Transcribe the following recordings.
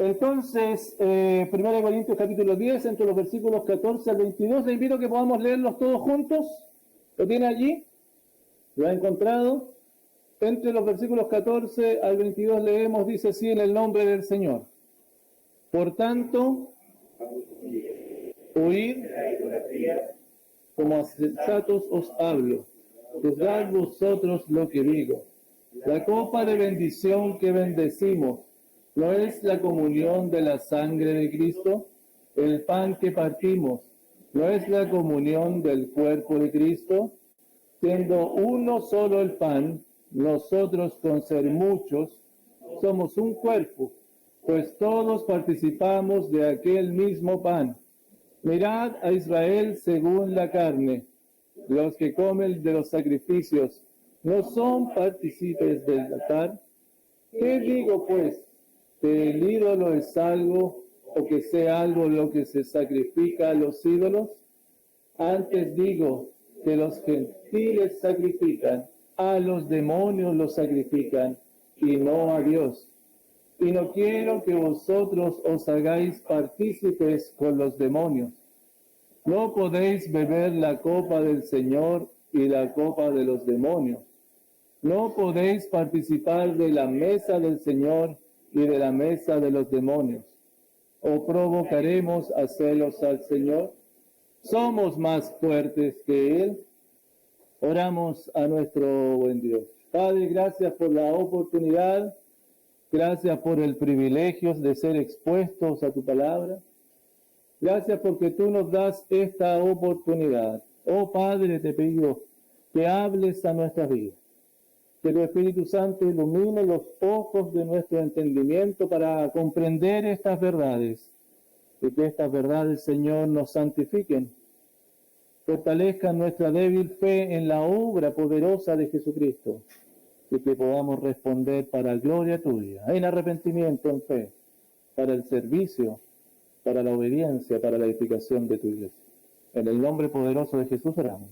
Entonces, 1 Corintios capítulo 10, entre los versículos 14 al 22, le invito a que podamos leerlos todos juntos. ¿Lo tiene allí? ¿Lo ha encontrado? Entre los versículos 14 al 22 leemos, dice así, en el nombre del Señor. Por tanto, oíd, como a sensatos os hablo, juzgad vosotros lo que digo. La copa de bendición que bendecimos, ¿no es la comunión de la sangre de Cristo? El pan que partimos, ¿no es la comunión del cuerpo de Cristo? Siendo uno solo el pan, nosotros con ser muchos, somos un cuerpo, pues todos participamos de aquel mismo pan. Mirad a Israel según la carne. Los que comen de los sacrificios, ¿no son partícipes del altar? ¿Qué digo pues? ¿Que el ídolo es algo o que sea algo lo que se sacrifica a los ídolos? Antes digo que los gentiles sacrifican, a los demonios los sacrifican y no a Dios. Y no quiero que vosotros os hagáis partícipes con los demonios. No podéis beber la copa del Señor y la copa de los demonios. No podéis participar de la mesa del Señor y de la mesa de los demonios. ¿O provocaremos a celos al Señor? ¿Somos más fuertes que Él? Oramos a nuestro buen Dios. Padre, gracias por la oportunidad, gracias por el privilegio de ser expuestos a tu palabra. Gracias porque tú nos das esta oportunidad. Oh Padre, te pido que hables a nuestras vidas. Que tu Espíritu Santo ilumine los ojos de nuestro entendimiento para comprender estas verdades. Y que estas verdades, Señor, nos santifiquen. Fortalezcan nuestra débil fe en la obra poderosa de Jesucristo. Y que podamos responder para gloria tuya, en arrepentimiento, en fe, para el servicio, para la obediencia, para la edificación de tu iglesia. En el nombre poderoso de Jesús oramos.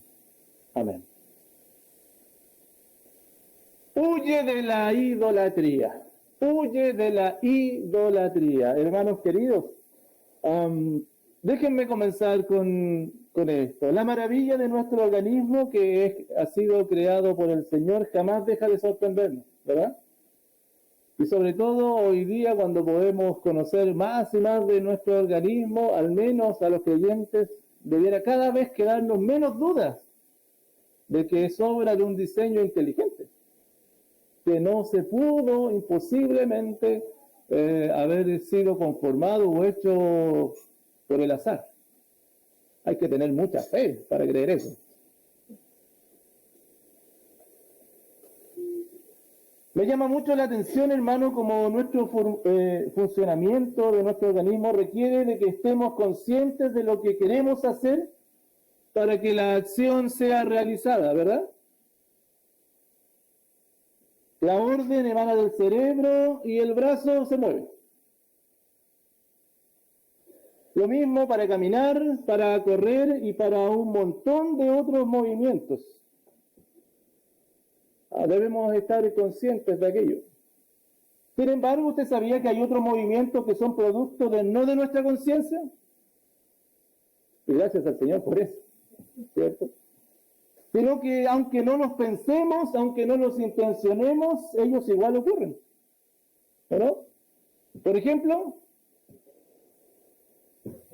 Amén. Huye de la idolatría. Huye de la idolatría. Hermanos queridos, déjenme comenzar con esto. La maravilla de nuestro organismo que ha sido creado por el Señor jamás deja de sorprendernos, ¿verdad? Y sobre todo hoy día cuando podemos conocer más y más de nuestro organismo, al menos a los creyentes, debiera cada vez quedarnos menos dudas de que es obra de un diseño inteligente, que no se pudo imposiblemente haber sido conformado o hecho por el azar. Hay que tener mucha fe para creer eso. Me llama mucho la atención, hermano, como nuestro funcionamiento de nuestro organismo requiere de que estemos conscientes de lo que queremos hacer para que la acción sea realizada, ¿verdad? La orden emana del cerebro y el brazo se mueve. Lo mismo para caminar, para correr y para un montón de otros movimientos. Debemos estar conscientes de aquello. Sin embargo, ¿usted sabía que hay otros movimientos que son producto no de nuestra conciencia? Y gracias al Señor por eso, ¿cierto? Sino que aunque no los pensemos, aunque no los intencionemos, ellos igual ocurren, ¿no? Por ejemplo,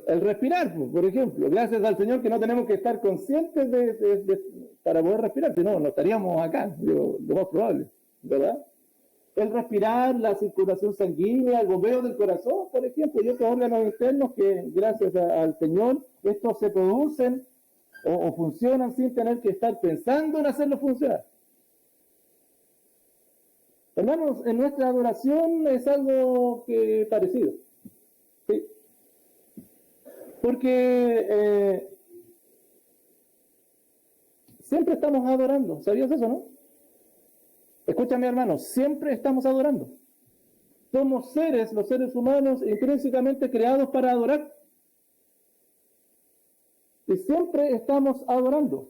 el respirar, por ejemplo. Gracias al Señor que no tenemos que estar conscientes para poder respirar, si no, no estaríamos acá, lo más probable, ¿verdad? El respirar, la circulación sanguínea, el bombeo del corazón, por ejemplo, y otros órganos internos que gracias al Señor estos se producen o funcionan sin tener que estar pensando en hacerlo funcionar. Hermanos, en nuestra adoración es algo parecido. ¿Sí? Porque siempre estamos adorando. ¿Sabías eso, no? Escúchame, hermano, siempre estamos adorando. Somos seres, los seres humanos, intrínsecamente creados para adorar. Y siempre estamos adorando.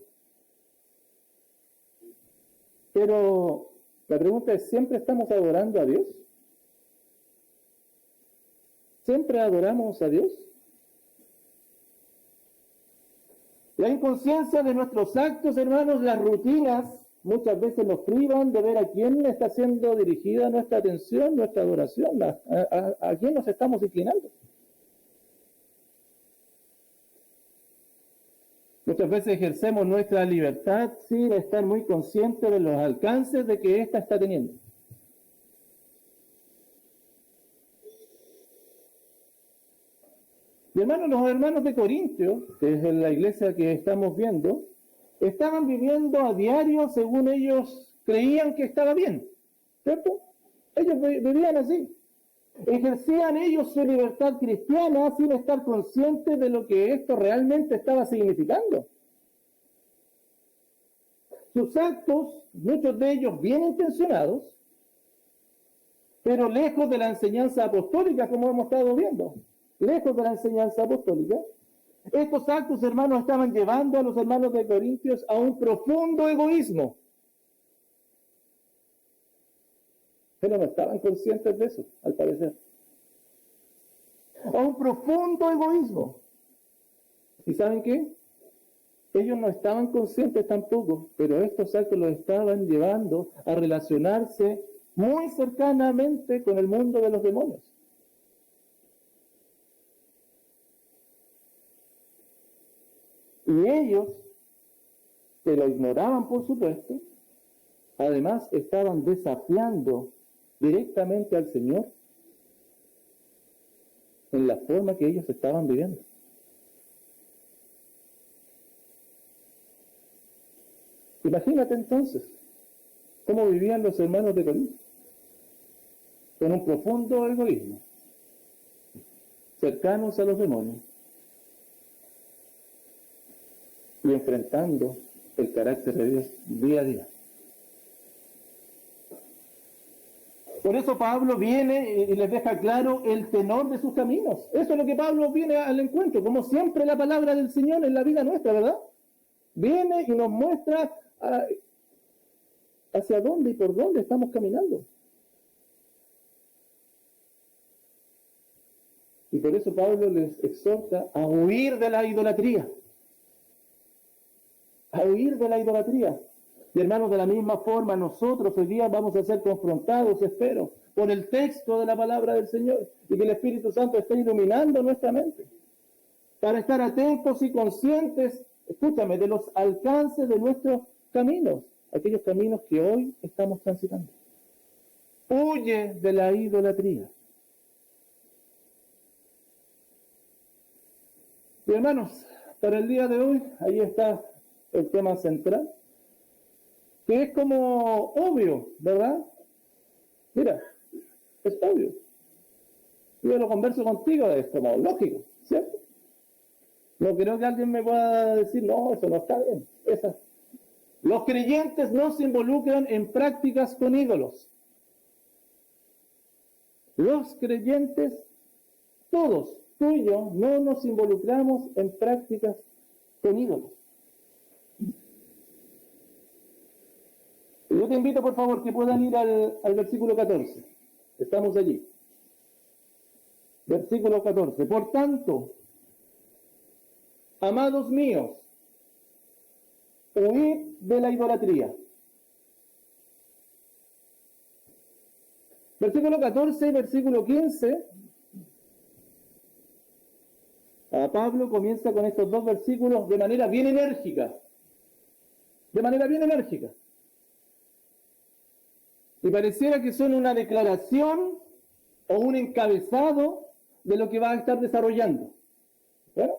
Pero la pregunta es, ¿siempre estamos adorando a Dios? ¿Siempre adoramos a Dios? La inconsciencia de nuestros actos, hermanos, las rutinas, muchas veces nos privan de ver a quién está siendo dirigida nuestra atención, nuestra adoración, a quién nos estamos inclinando. Muchas veces ejercemos nuestra libertad sin estar muy conscientes de los alcances de que ésta está teniendo. Y hermanos, los hermanos de Corintios, que es la iglesia que estamos viendo, estaban viviendo a diario según ellos creían que estaba bien, ¿cierto? Ellos vivían así. Ejercían ellos su libertad cristiana sin estar conscientes de lo que esto realmente estaba significando. Sus actos, muchos de ellos bien intencionados, pero lejos de la enseñanza apostólica, como hemos estado viendo. Lejos de la enseñanza apostólica, estos actos, hermanos, estaban llevando a los hermanos de Corintios a un profundo egoísmo. Pero no estaban conscientes de eso, al parecer. A un profundo egoísmo. ¿Y saben qué? Ellos no estaban conscientes tampoco, pero estos actos los estaban llevando a relacionarse muy cercanamente con el mundo de los demonios. Y ellos, que lo ignoraban por supuesto, además estaban desafiando directamente al Señor en la forma que ellos estaban viviendo. Imagínate entonces cómo vivían los hermanos de Corinto, con un profundo egoísmo, cercanos a los demonios, y enfrentando el carácter de Dios día a día. Por eso Pablo viene y les deja claro el tenor de sus caminos. Eso es lo que Pablo viene al encuentro, como siempre la palabra del Señor en la vida nuestra, ¿verdad? Viene y nos muestra hacia dónde y por dónde estamos caminando. Y por eso Pablo les exhorta a huir de la idolatría. A huir de la idolatría. Y hermanos, de la misma forma, nosotros hoy día vamos a ser confrontados, espero, por el texto de la palabra del Señor, y que el Espíritu Santo esté iluminando nuestra mente, para estar atentos y conscientes, escúchame, de los alcances de nuestros caminos, aquellos caminos que hoy estamos transitando. Huye de la idolatría. Y hermanos, para el día de hoy, ahí está el tema central, que es como obvio, ¿verdad? Mira, es obvio. Yo lo converso contigo, es como lógico, ¿cierto? No creo que alguien me pueda decir, no, eso no está bien. Los creyentes no se involucran en prácticas con ídolos. Los creyentes, todos, tú y yo, no nos involucramos en prácticas con ídolos. Yo te invito, por favor, que puedan ir al versículo 14. Estamos allí. Versículo 14. Por tanto, amados míos, huid de la idolatría. Versículo 14 y versículo 15. Pablo comienza con estos dos versículos de manera bien enérgica. De manera bien enérgica. Y pareciera que son una declaración o un encabezado de lo que va a estar desarrollando. ¿Bueno?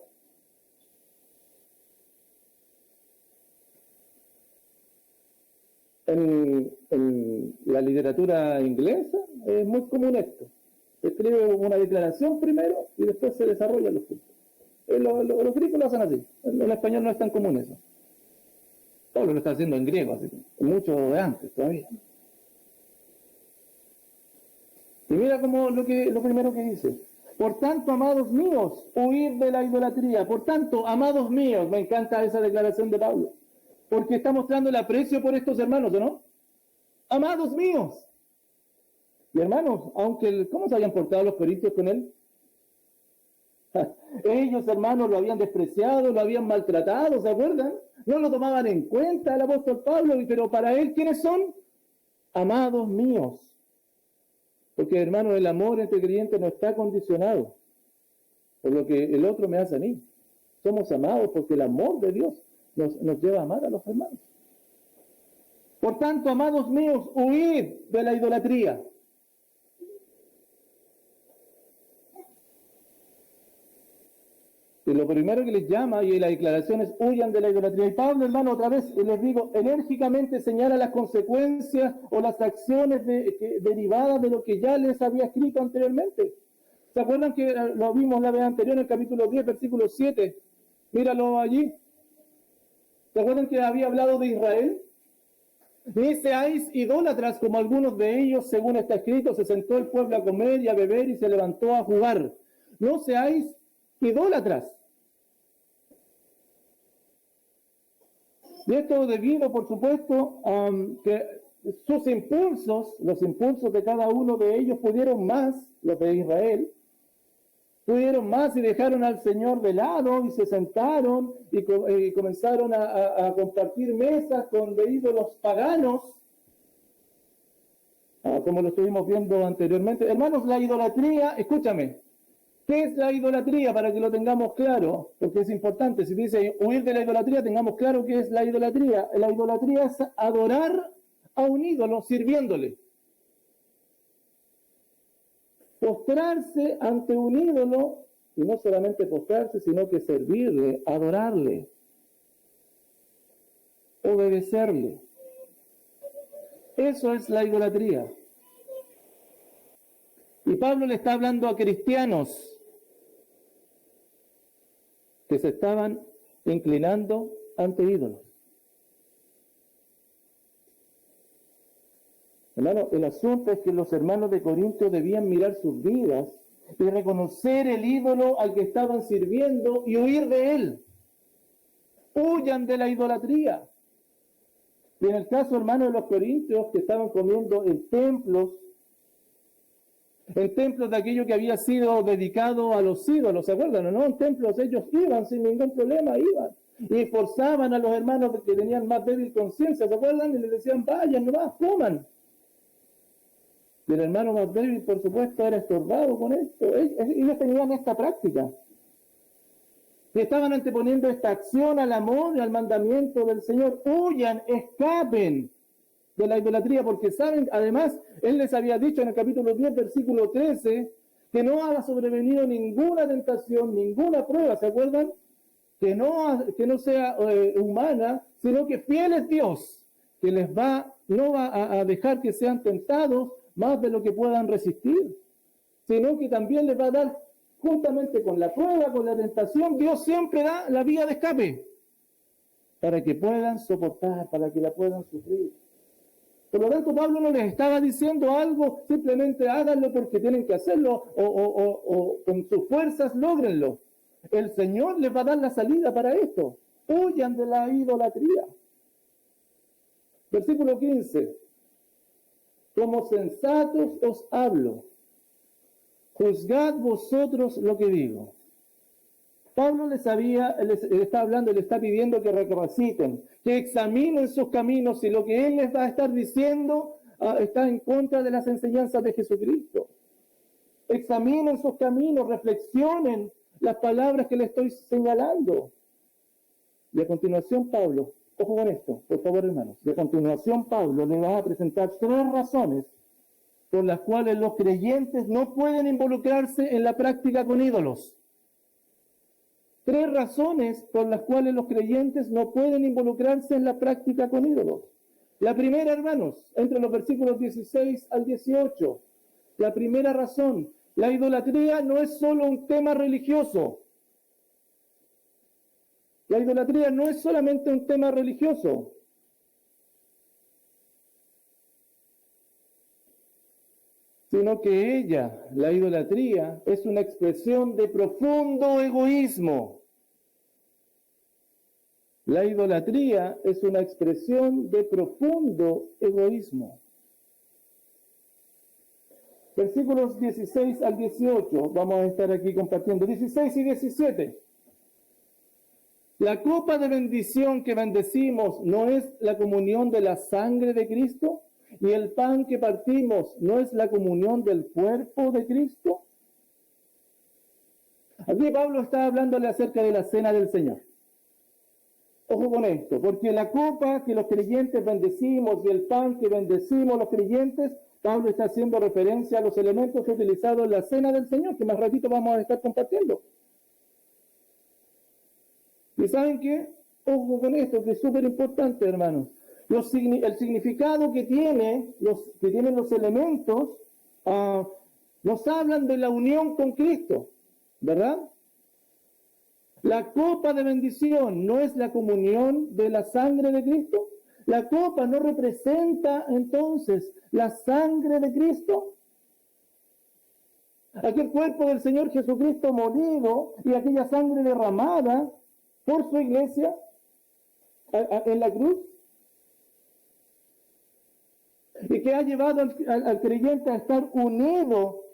En la literatura inglesa es muy común esto. Se escribe una declaración primero y después se desarrollan los puntos. Los griegos lo hacen así. En español no es tan común eso. Pablo lo está haciendo en griego, así que mucho de antes todavía. Y mira como lo primero que dice. Por tanto, amados míos, huir de la idolatría. Por tanto, amados míos, me encanta esa declaración de Pablo, porque está mostrando el aprecio por estos hermanos, ¿no? Amados míos. Y hermanos, aunque, ¿cómo se hayan portado los corintios con él? Ellos, hermanos, lo habían despreciado, lo habían maltratado, ¿se acuerdan? No lo tomaban en cuenta el apóstol Pablo, pero para él, ¿quiénes son? Amados míos. Porque, hermanos, el amor entre creyentes no está condicionado por lo que el otro me hace a mí. Somos amados porque el amor de Dios nos lleva a amar a los hermanos. Por tanto, amados míos, huid de la idolatría. Y lo primero que les llama, y la declaración es, huyan de la idolatría. Y Pablo, hermano, otra vez les digo, enérgicamente señala las consecuencias o las acciones derivadas de lo que ya les había escrito anteriormente. ¿Se acuerdan que lo vimos la vez anterior en el capítulo 10, versículo 7? Míralo allí. ¿Se acuerdan que había hablado de Israel? Ni seáis idólatras como algunos de ellos, según está escrito, se sentó el pueblo a comer y a beber y se levantó a jugar. No seáis idólatras. Y esto debido, por supuesto, a que sus impulsos, los impulsos de cada uno de ellos pudieron más, los de Israel, pudieron más y dejaron al Señor de lado y se sentaron y comenzaron a compartir mesas con de ídolos paganos, como lo estuvimos viendo anteriormente. Hermanos, la idolatría, escúchame, ¿qué es la idolatría? Para que lo tengamos claro, porque es importante. Si dice huir de la idolatría, tengamos claro qué es la idolatría. La idolatría es adorar a un ídolo sirviéndole. Postrarse ante un ídolo, y no solamente postrarse, sino que servirle, adorarle, obedecerle. Eso es la idolatría. Y Pablo le está hablando a cristianos que se estaban inclinando ante ídolos. Hermano, el asunto es que los hermanos de Corinto debían mirar sus vidas y reconocer el ídolo al que estaban sirviendo y huir de él. Huyan de la idolatría. Y en el caso, hermano, de los corintios que estaban comiendo en templos de aquello que había sido dedicado a los ídolos, ¿se acuerdan o no? En templos ellos iban sin ningún problema, iban. Y forzaban a los hermanos que tenían más débil conciencia, ¿se acuerdan? Y les decían, vayan nomás, coman. Y el hermano más débil, por supuesto, era estorbado con esto. Ellos tenían esta práctica. Y estaban anteponiendo esta acción al amor y al mandamiento del Señor. Huyan, escapen de la idolatría, porque saben, además, Él les había dicho en el capítulo 10, versículo 13, que no ha sobrevenido ninguna tentación, ninguna prueba, ¿se acuerdan? Que no sea humana, sino que fiel es Dios, que no va a dejar que sean tentados más de lo que puedan resistir, sino que también les va a dar, juntamente con la prueba, con la tentación, Dios siempre da la vía de escape, para que puedan soportar, para que la puedan sufrir. Por lo tanto, Pablo no les estaba diciendo algo, simplemente háganlo porque tienen que hacerlo, o con sus fuerzas lógrenlo. El Señor les va a dar la salida para esto. Huyan de la idolatría. Versículo 15. Como sensatos os hablo, juzgad vosotros lo que digo. Pablo les está hablando, le está pidiendo que recapaciten, que examinen sus caminos, si lo que él les va a estar diciendo está en contra de las enseñanzas de Jesucristo. Examinen sus caminos, reflexionen las palabras que le estoy señalando. Y a continuación, Pablo, ojo con esto, por favor, hermanos. Y a continuación, Pablo le va a presentar 3 razones por las cuales los creyentes no pueden involucrarse en la práctica con ídolos. 3 razones por las cuales los creyentes no pueden involucrarse en la práctica con ídolos. La primera, hermanos, entre los versículos 16 al 18, la primera razón, la idolatría no es solo un tema religioso. La idolatría no es solamente un tema religioso. Sino que ella, la idolatría, es una expresión de profundo egoísmo. La idolatría es una expresión de profundo egoísmo. Versículos 16 al 18, vamos a estar aquí compartiendo. 16 y 17. La copa de bendición que bendecimos no es la comunión de la sangre de Cristo, y el pan que partimos no es la comunión del cuerpo de Cristo. Aquí Pablo está hablándole acerca de la cena del Señor. Ojo con esto, porque la copa que los creyentes bendecimos y el pan que bendecimos los creyentes, Pablo está haciendo referencia a los elementos utilizados en la cena del Señor, que más ratito vamos a estar compartiendo. ¿Y saben qué? Ojo con esto, que es súper importante, hermanos. El significado que tienen los elementos nos hablan de la unión con Cristo, ¿verdad? La copa de bendición no es la comunión de la sangre de Cristo. La copa no representa entonces la sangre de Cristo. Aquel cuerpo del Señor Jesucristo molido y aquella sangre derramada por su iglesia en la cruz, y que ha llevado al creyente a estar unido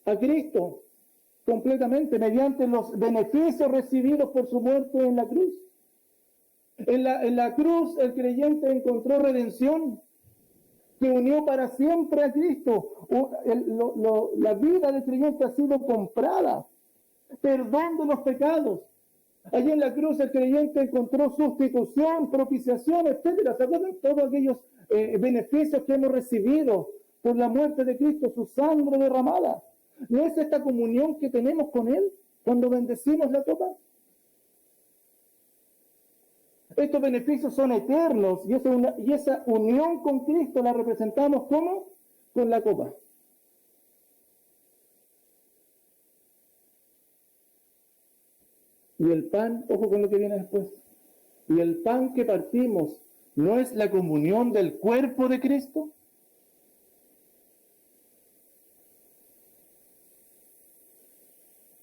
a Cristo completamente mediante los beneficios recibidos por su muerte en la cruz. En la cruz el creyente encontró redención que unió para siempre a Cristo. La vida del creyente ha sido comprada, perdón de los pecados. Allí en la cruz el creyente encontró sustitución, propiciación, etcétera. ¿Se acuerdan? Todos aquellos beneficios que hemos recibido por la muerte de Cristo, su sangre derramada. ¿No es esta comunión que tenemos con Él cuando bendecimos la copa? Estos beneficios son eternos y esa unión con Cristo la representamos ¿cómo? Con la copa. Y el pan, ojo con lo que viene después, y el pan que partimos, ¿no es la comunión del cuerpo de Cristo?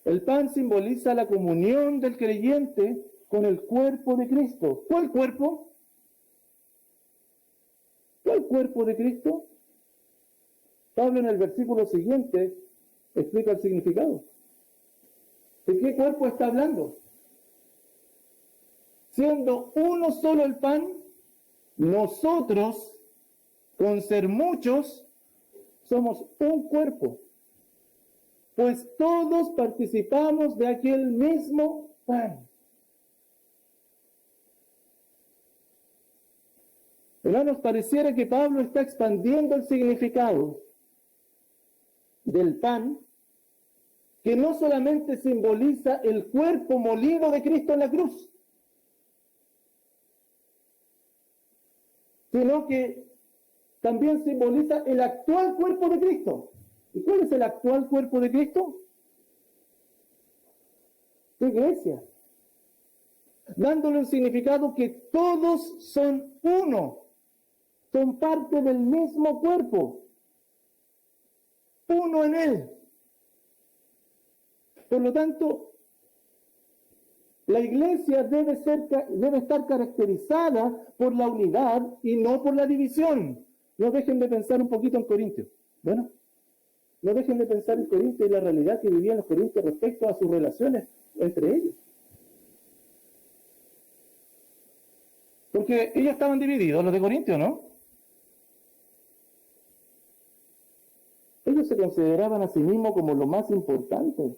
El pan simboliza la comunión del creyente con el cuerpo de Cristo. ¿Cuál cuerpo? ¿Cuál cuerpo de Cristo? Pablo en el versículo siguiente explica el significado. ¿De qué cuerpo está hablando? Siendo uno solo el pan, nosotros, con ser muchos, somos un cuerpo, pues todos participamos de aquel mismo pan. Hermanos, pareciera que Pablo está expandiendo el significado del pan, que no solamente simboliza el cuerpo molido de Cristo en la cruz, sino que también simboliza el actual cuerpo de Cristo. ¿Y cuál es el actual cuerpo de Cristo? La iglesia. Dándole un significado que todos son uno, son parte del mismo cuerpo, uno en Él. Por lo tanto, la iglesia debe estar caracterizada por la unidad y no por la división. No dejen de pensar un poquito en Corintios. Bueno, no dejen de pensar en Corintios y la realidad que vivían los corintios respecto a sus relaciones entre ellos. Porque ellos estaban divididos, los de Corintios, ¿no? Ellos se consideraban a sí mismos como lo más importante.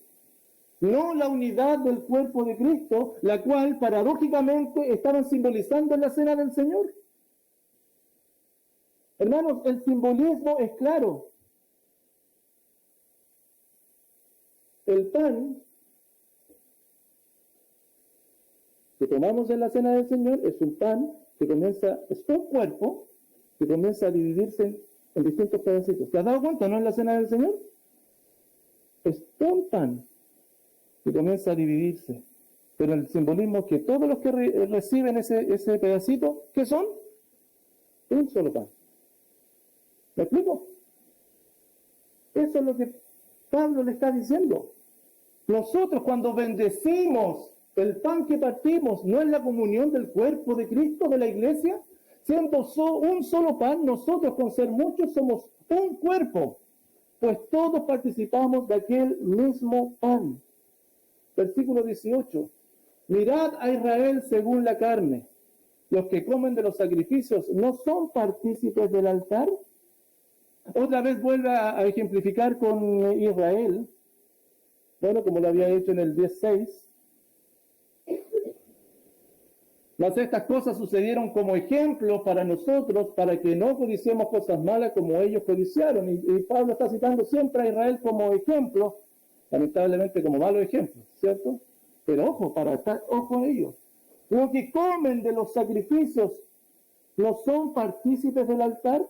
No la unidad del cuerpo de Cristo, la cual paradójicamente estaban simbolizando en la cena del Señor. Hermanos, el simbolismo es claro. El pan que tomamos en la cena del Señor es un pan que es un cuerpo que comienza a dividirse en distintos pedacitos. ¿Te has dado cuenta, no, en la cena del Señor? Es un pan que comienza a dividirse. Pero el simbolismo es que todos los que reciben ese pedacito, ¿qué son? Un solo pan. ¿Me explico? Eso es lo que Pablo le está diciendo. Nosotros cuando bendecimos el pan que partimos, ¿no es la comunión del cuerpo de Cristo, de la iglesia? Siendo un solo pan, nosotros con ser muchos somos un cuerpo. pues todos participamos de aquel mismo pan. Versículo 18. Mirad a Israel según la carne. Los que comen de los sacrificios no son partícipes del altar. Otra vez vuelve a ejemplificar con Israel. Bueno, como lo había hecho en el 10:6. Mas estas cosas sucedieron como ejemplos para nosotros, para que no codiciemos cosas malas como ellos codiciaron. Y Pablo está citando siempre a Israel como ejemplo, lamentablemente como malo ejemplo, ¿cierto? Pero ojo a ellos. Los que comen de los sacrificios no son partícipes del altar.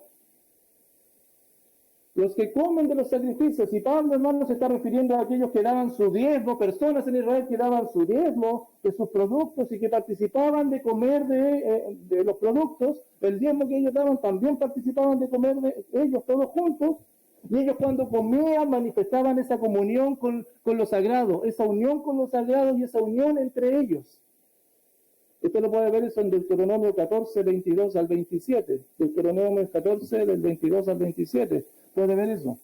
Los que comen de los sacrificios, y Pablo, hermano, se está refiriendo a aquellos que daban su diezmo, personas en Israel que daban su diezmo de sus productos y que participaban de comer de los productos, el diezmo que ellos daban también participaban de comer de ellos todos juntos, y ellos cuando comían manifestaban esa comunión con lo sagrado, esa unión con lo sagrado y esa unión entre ellos. Usted lo puede ver eso en Deuteronomio 14, 22 al 27. Deuteronomio 14, del 22 al 27. Puede ver eso.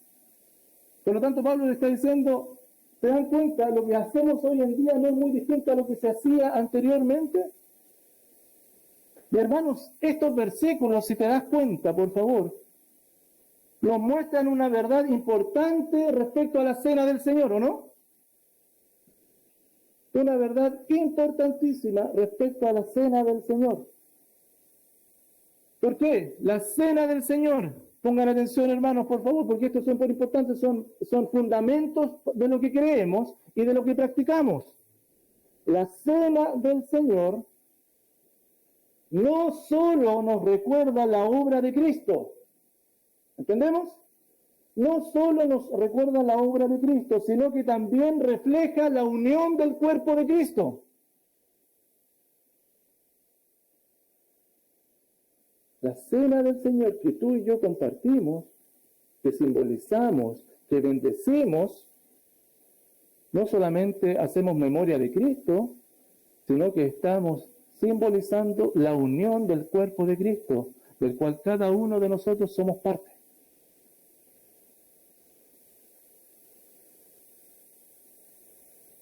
Por lo tanto, Pablo le está diciendo, ¿se dan cuenta? Lo que hacemos hoy en día no es muy distinto a lo que se hacía anteriormente. Y hermanos, estos versículos, si te das cuenta, por favor, nos muestran una verdad importante respecto a la cena del Señor, ¿o no? Una verdad importantísima respecto a la cena del Señor. ¿Por qué? La cena del Señor. Pongan atención, hermanos, por favor, porque estos son muy importantes, son fundamentos de lo que creemos y de lo que practicamos. La cena del Señor no solo nos recuerda la obra de Cristo, ¿entendemos? No solo nos recuerda la obra de Cristo, sino que también refleja la unión del cuerpo de Cristo. La cena del Señor que tú y yo compartimos, que simbolizamos, que bendecimos, no solamente hacemos memoria de Cristo, sino que estamos simbolizando la unión del cuerpo de Cristo, del cual cada uno de nosotros somos parte.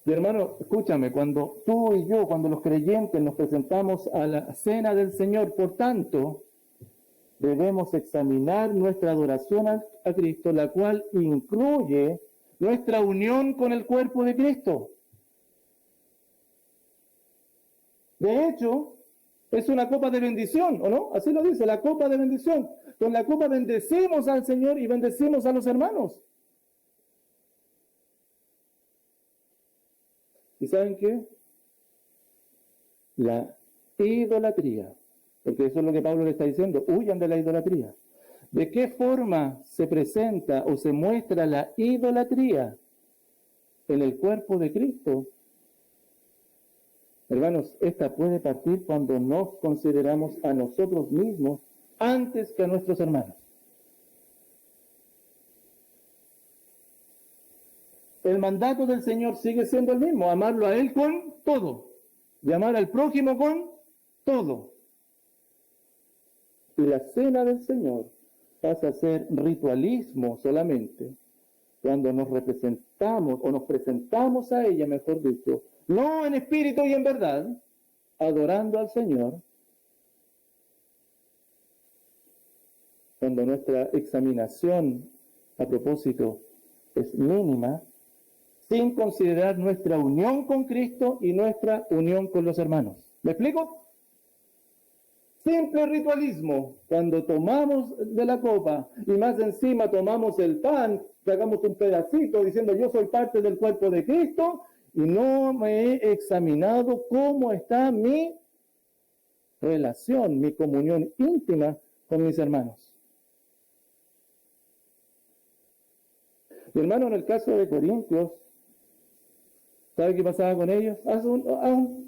Y hermano, escúchame, cuando tú y yo, cuando los creyentes nos presentamos a la cena del Señor, por tanto, debemos examinar nuestra adoración a Cristo, la cual incluye nuestra unión con el cuerpo de Cristo. De hecho, es una copa de bendición, ¿o no? Así lo dice, la copa de bendición. Con la copa bendecimos al Señor y bendecimos a los hermanos. ¿Y saben qué? La idolatría, porque eso es lo que Pablo le está diciendo, huyan de la idolatría. ¿De qué forma se presenta o se muestra la idolatría en el cuerpo de Cristo? Hermanos, esta puede partir cuando nos consideramos a nosotros mismos antes que a nuestros hermanos. El mandato del Señor sigue siendo el mismo, amarlo a Él con todo, y amar al prójimo con todo. Y la cena del Señor pasa a ser ritualismo solamente cuando nos representamos o nos presentamos a ella, mejor dicho, no en espíritu y en verdad, adorando al Señor, cuando nuestra examinación a propósito es mínima, sin considerar nuestra unión con Cristo y nuestra unión con los hermanos. ¿Me explico? Simple ritualismo, cuando tomamos de la copa y más encima tomamos el pan, sacamos un pedacito diciendo yo soy parte del cuerpo de Cristo y no me he examinado cómo está mi relación, mi comunión íntima con mis hermanos. Mi hermano, en el caso de Corintios, ¿sabe qué pasaba con ellos?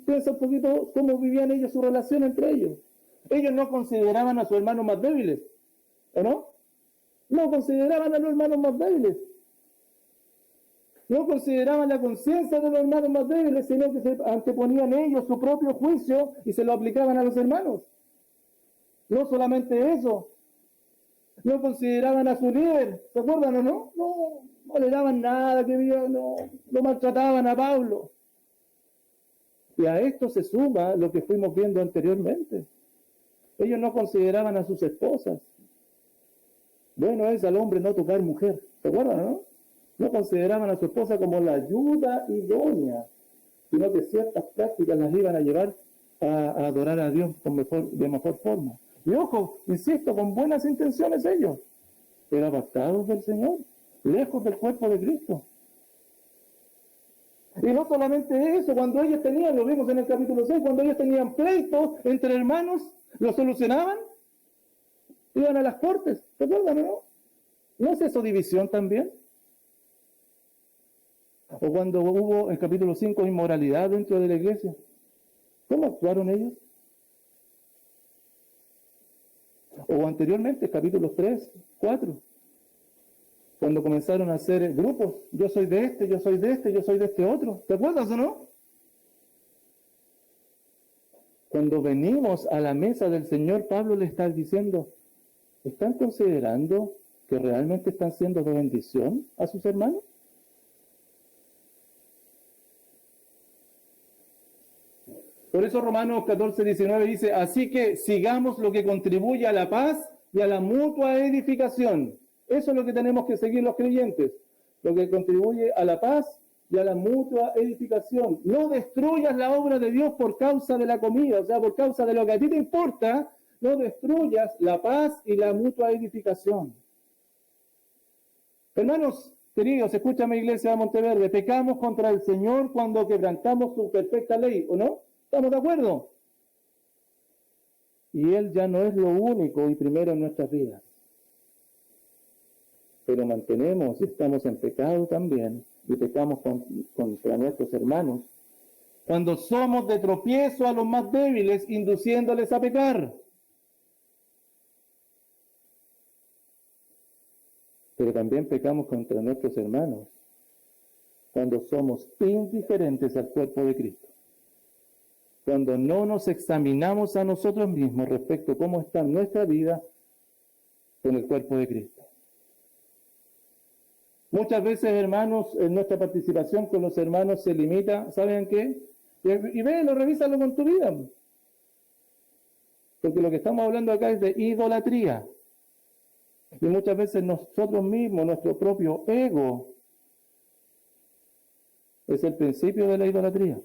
Piensa un poquito cómo vivían ellos su relación entre ellos. Ellos no consideraban a sus hermanos más débiles, ¿o no? No consideraban a los hermanos más débiles. No consideraban la conciencia de los hermanos más débiles, sino que se anteponían ellos su propio juicio y se lo aplicaban a los hermanos. No solamente eso, No consideraban a su líder, ¿se acuerdan o no? No le daban nada, no lo maltrataban a Pablo. Y a esto se suma lo que fuimos viendo anteriormente. Ellos no consideraban a sus esposas. Bueno es al hombre no tocar mujer, ¿se acuerdan o no? No consideraban a su esposa como la ayuda idónea, sino que ciertas prácticas las iban a llevar a adorar a Dios de mejor forma. Y ojo, insisto, con buenas intenciones ellos, pero apartados del Señor, lejos del cuerpo de Cristo. Y no solamente eso, cuando ellos tenían, lo vimos en el capítulo 6, cuando ellos tenían pleitos entre hermanos, lo solucionaban, iban a las cortes, ¿se acuerdan o no? ¿No es eso división también? O cuando hubo en capítulo 5 inmoralidad dentro de la iglesia, ¿cómo actuaron ellos? O anteriormente, capítulos 3, 4, cuando comenzaron a hacer grupos, yo soy de este, yo soy de este, yo soy de este otro, ¿te acuerdas o no? Cuando venimos a la mesa del Señor, Pablo le está diciendo, ¿están considerando que realmente están siendo de bendición a sus hermanos? Por eso Romanos 14, 19 dice, así que sigamos lo que contribuye a la paz y a la mutua edificación. Eso es lo que tenemos que seguir los creyentes, lo que contribuye a la paz y a la mutua edificación. No destruyas la obra de Dios por causa de la comida, o sea, por causa de lo que a ti te importa, no destruyas la paz y la mutua edificación. Hermanos queridos, escúchame iglesia de Monteverde, pecamos contra el Señor cuando quebrantamos su perfecta ley, ¿o no? ¿Estamos de acuerdo? Y Él ya no es lo único y primero en nuestras vidas. Pero mantenemos y estamos en pecado también, y pecamos contra nuestros hermanos, cuando somos de tropiezo a los más débiles, induciéndoles a pecar. Pero también pecamos contra nuestros hermanos, cuando somos indiferentes al cuerpo de Cristo. Cuando no nos examinamos a nosotros mismos respecto a cómo está nuestra vida con el cuerpo de Cristo. Muchas veces, hermanos, en nuestra participación con los hermanos se limita, ¿saben qué? Y véelo, revísalo con tu vida. Porque lo que estamos hablando acá es de idolatría. Y muchas veces nosotros mismos, nuestro propio ego, es el principio de la idolatría.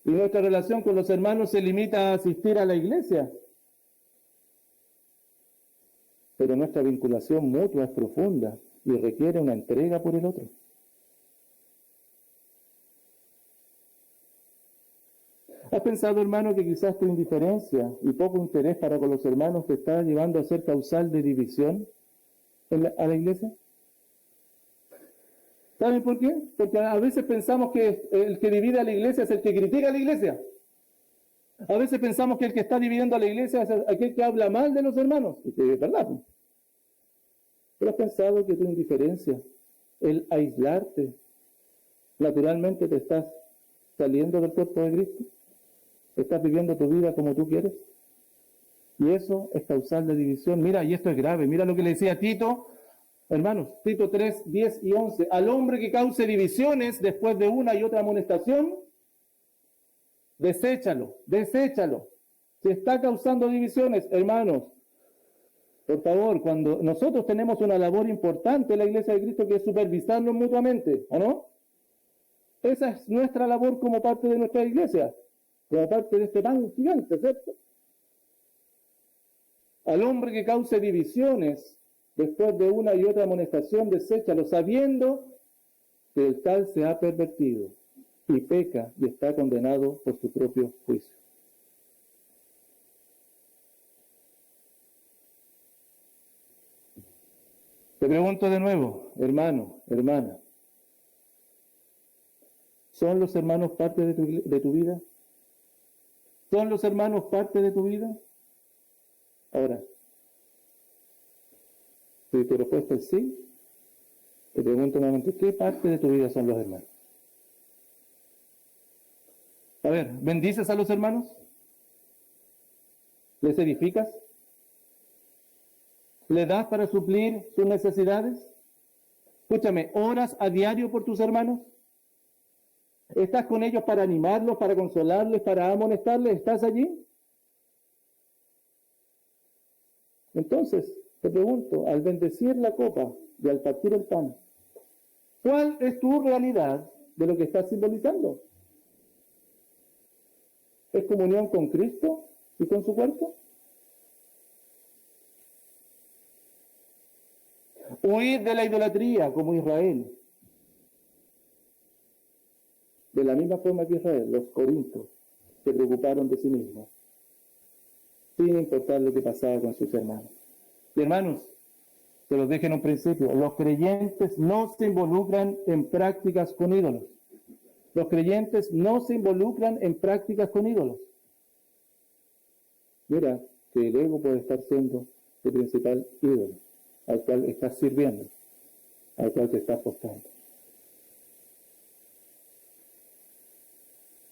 Y nuestra relación con los hermanos se limita a asistir a la iglesia. Pero nuestra vinculación mutua es profunda y requiere una entrega por el otro. ¿Has pensado, hermano, que quizás tu indiferencia y poco interés para con los hermanos te está llevando a ser causal de división a la iglesia? ¿Saben por qué? Porque a veces pensamos que el que divide a la iglesia es el que critica a la iglesia. A veces pensamos que el que está dividiendo a la iglesia es aquel que habla mal de los hermanos. Y que es verdad. ¿Pero has pensado que tu indiferencia, el aislarte, naturalmente te estás saliendo del cuerpo de Cristo? ¿Estás viviendo tu vida como tú quieres? Y eso es causal de división. Mira, y esto es grave. Mira lo que le decía Tito. Hermanos, Tito 3, 10 y 11. Al hombre que cause divisiones después de una y otra amonestación, deséchalo. Si está causando divisiones, hermanos, por favor, cuando nosotros tenemos una labor importante en la Iglesia de Cristo que es supervisarnos mutuamente, ¿o no? Esa es nuestra labor como parte de nuestra iglesia, como parte de este pan gigante, ¿cierto? Al hombre que cause divisiones después de una y otra amonestación, deséchalo, sabiendo que el tal se ha pervertido y peca y está condenado por su propio juicio. Te pregunto de nuevo, hermano, hermana, ¿son los hermanos parte de tu vida? ¿Son los hermanos parte de tu vida? Ahora, si tu respuesta es sí, te pregunto nuevamente, ¿qué parte de tu vida son los hermanos? A ver, ¿bendices a los hermanos? ¿Les edificas? ¿Le das para suplir sus necesidades? Escúchame, ¿oras a diario por tus hermanos? ¿Estás con ellos para animarlos, para consolarles, para amonestarles? ¿Estás allí? Entonces, te pregunto, al bendecir la copa y al partir el pan, ¿cuál es tu realidad de lo que estás simbolizando? ¿Es comunión con Cristo y con su cuerpo? Huid de la idolatría como Israel. De la misma forma que Israel, los corintios se preocuparon de sí mismos, sin importar lo que pasaba con sus hermanos. Y hermanos, se los dije en un principio, los creyentes no se involucran en prácticas con ídolos. Los creyentes no se involucran en prácticas con ídolos. Mira que el ego puede estar siendo tu principal ídolo, al cual estás sirviendo, al cual te estás postrando.